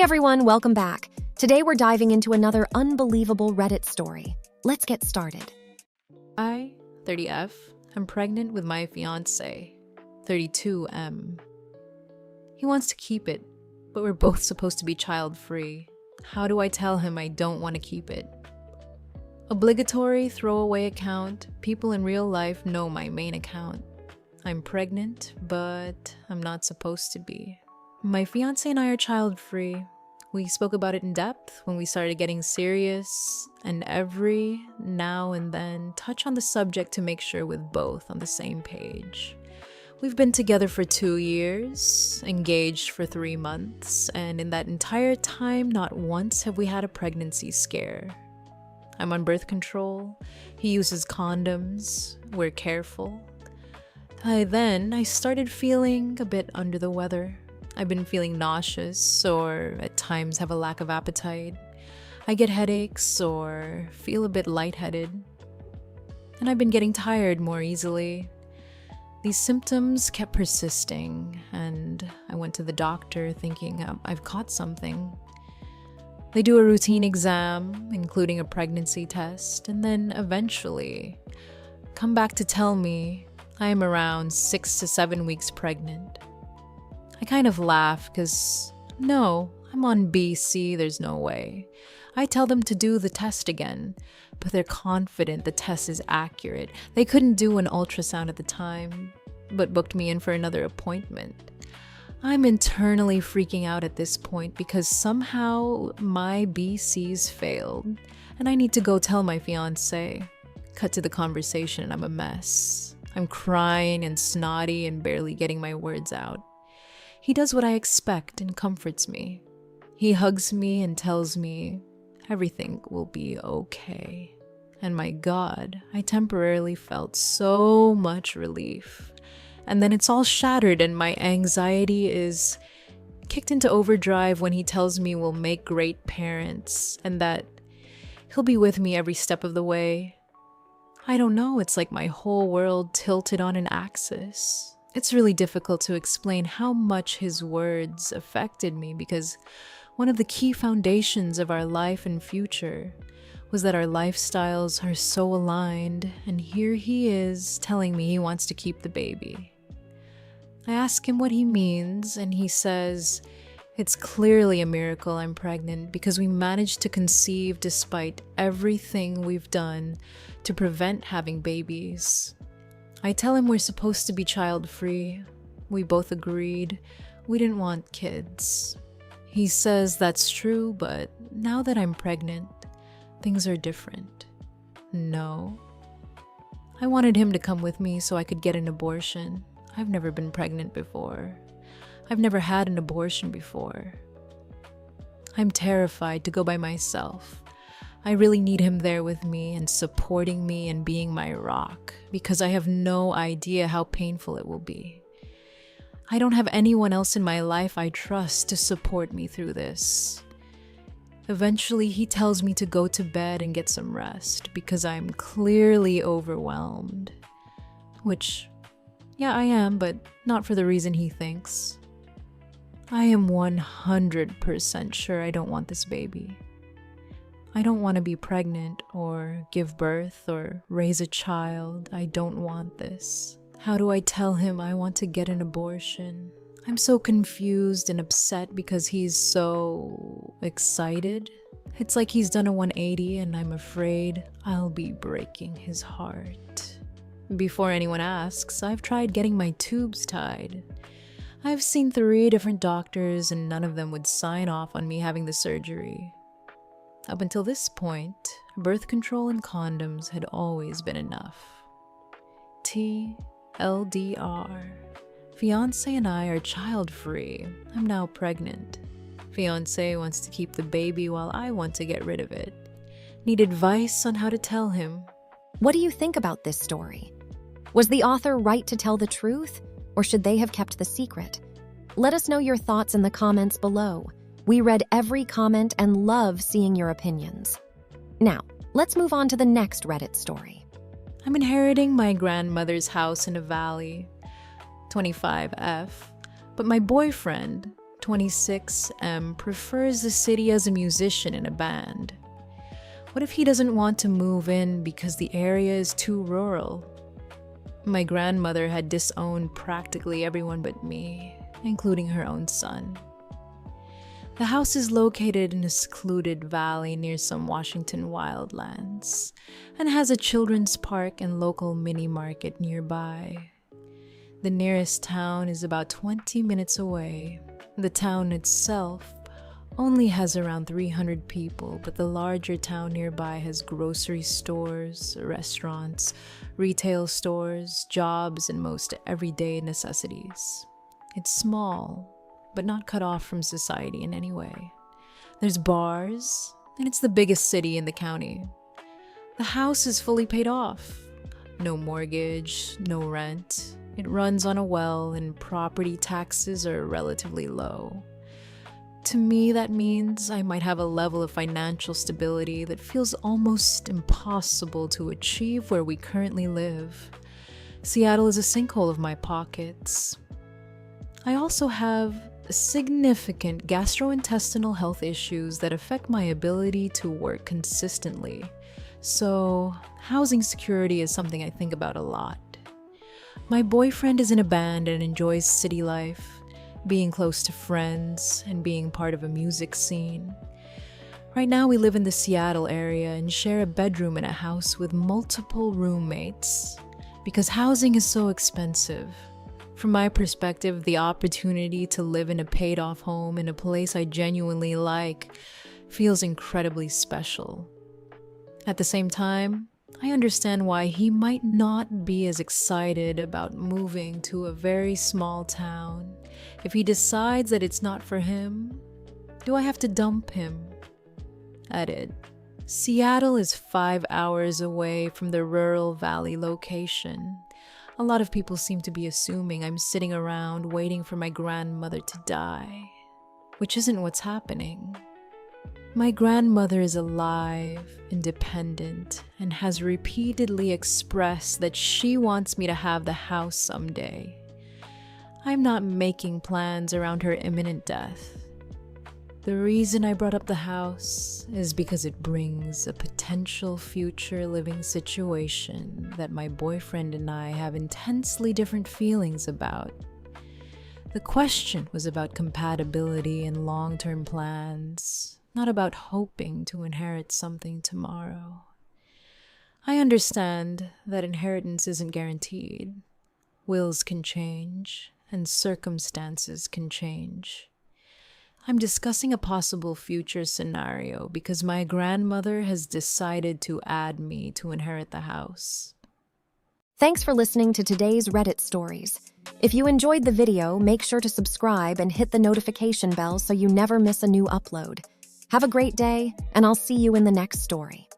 everyone, welcome back. Today we're diving into another unbelievable Reddit story. Let's get started. I, 30F, am pregnant with my fiancé, 32M. He wants to keep it, but we're both supposed to be child-free. How do I tell him I don't want to keep it? Obligatory throwaway account. People in real life know my main account. I'm pregnant, but I'm not supposed to be. My fiancé and I are child-free. We spoke about it in depth when we started getting serious, and every now and then touch on the subject to make sure we're both on the same page. We've been together for 2 years, engaged for 3 months, and in that entire time, not once have we had a pregnancy scare. I'm on birth control, he uses condoms, we're careful. I started feeling a bit under the weather. I've been feeling nauseous or at times have a lack of appetite. I get headaches or feel a bit lightheaded. And I've been getting tired more easily. These symptoms kept persisting, and I went to the doctor thinking I've caught something. They do a routine exam, including a pregnancy test, and then eventually come back to tell me I am around 6 to 7 weeks pregnant. I kind of laugh because, no, I'm on BC, there's no way. I tell them to do the test again, but they're confident the test is accurate. They couldn't do an ultrasound at the time, but booked me in for another appointment. I'm internally freaking out at this point because somehow my BCs failed, and I need to go tell my fiancé. Cut to the conversation and I'm a mess. I'm crying and snotty and barely getting my words out. He does what I expect and comforts me. He hugs me and tells me everything will be okay. And my God, I temporarily felt so much relief. And then it's all shattered and my anxiety is kicked into overdrive when he tells me we'll make great parents and that he'll be with me every step of the way. I don't know, it's like my whole world tilted on an axis. It's really difficult to explain how much his words affected me because one of the key foundations of our life and future was that our lifestyles are so aligned, and here he is telling me he wants to keep the baby. I ask him what he means, and he says, it's clearly a miracle I'm pregnant because we managed to conceive despite everything we've done to prevent having babies. I tell him we're supposed to be child-free. We both agreed we didn't want kids. He says that's true, but now that I'm pregnant, things are different. No. I wanted him to come with me so I could get an abortion. I've never been pregnant before. I've never had an abortion before. I'm terrified to go by myself. I really need him there with me and supporting me and being my rock because I have no idea how painful it will be. I don't have anyone else in my life I trust to support me through this. Eventually, he tells me to go to bed and get some rest because I'm clearly overwhelmed. Which, yeah, I am, but not for the reason he thinks. I am 100% sure I don't want this baby. I don't want to be pregnant or give birth or raise a child. I don't want this. How do I tell him I want to get an abortion? I'm so confused and upset because he's so excited. It's like he's done a 180 and I'm afraid I'll be breaking his heart. Before anyone asks, I've tried getting my tubes tied. I've seen 3 different doctors and none of them would sign off on me having the surgery. Up until this point, birth control and condoms had always been enough. TLDR. Fiancé and I are child-free. I'm now pregnant. Fiancé wants to keep the baby while I want to get rid of it. Need advice on how to tell him. What do you think about this story? Was the author right to tell the truth, or should they have kept the secret? Let us know your thoughts in the comments below. We read every comment and love seeing your opinions. Now, let's move on to the next Reddit story. I'm inheriting my grandmother's house in a valley, 25F, but my boyfriend, 26M prefers the city as a musician in a band. What if he doesn't want to move in because the area is too rural? My grandmother had disowned practically everyone but me, including her own son. The house is located in a secluded valley near some Washington wildlands and has a children's park and local mini market nearby. The nearest town is about 20 minutes away. The town itself only has around 300 people, but the larger town nearby has grocery stores, restaurants, retail stores, jobs, and most everyday necessities. It's small, but not cut off from society in any way. There's bars, and it's the biggest city in the county. The house is fully paid off. No mortgage, no rent. It runs on a well, and property taxes are relatively low. To me, that means I might have a level of financial stability that feels almost impossible to achieve where we currently live. Seattle is a sinkhole of my pockets. I also have significant gastrointestinal health issues that affect my ability to work consistently. So, housing security is something I think about a lot. My boyfriend is in a band and enjoys city life, being close to friends, and being part of a music scene. Right now we live in the Seattle area and share a bedroom in a house with multiple roommates because housing is so expensive. From my perspective, the opportunity to live in a paid-off home in a place I genuinely like feels incredibly special. At the same time, I understand why he might not be as excited about moving to a very small town. If he decides that it's not for him, do I have to dump him? Edit. Seattle is 5 hours away from the rural valley location. A lot of people seem to be assuming I'm sitting around waiting for my grandmother to die, which isn't what's happening. My grandmother is alive, independent, and has repeatedly expressed that she wants me to have the house someday. I'm not making plans around her imminent death. The reason I brought up the house is because it brings a potential future living situation that my boyfriend and I have intensely different feelings about. The question was about compatibility and long-term plans, not about hoping to inherit something tomorrow. I understand that inheritance isn't guaranteed. Wills can change, and circumstances can change. I'm discussing a possible future scenario because my grandmother has decided to add me to inherit the house. Thanks for listening to today's Reddit stories. If you enjoyed the video, make sure to subscribe and hit the notification bell so you never miss a new upload. Have a great day, and I'll see you in the next story.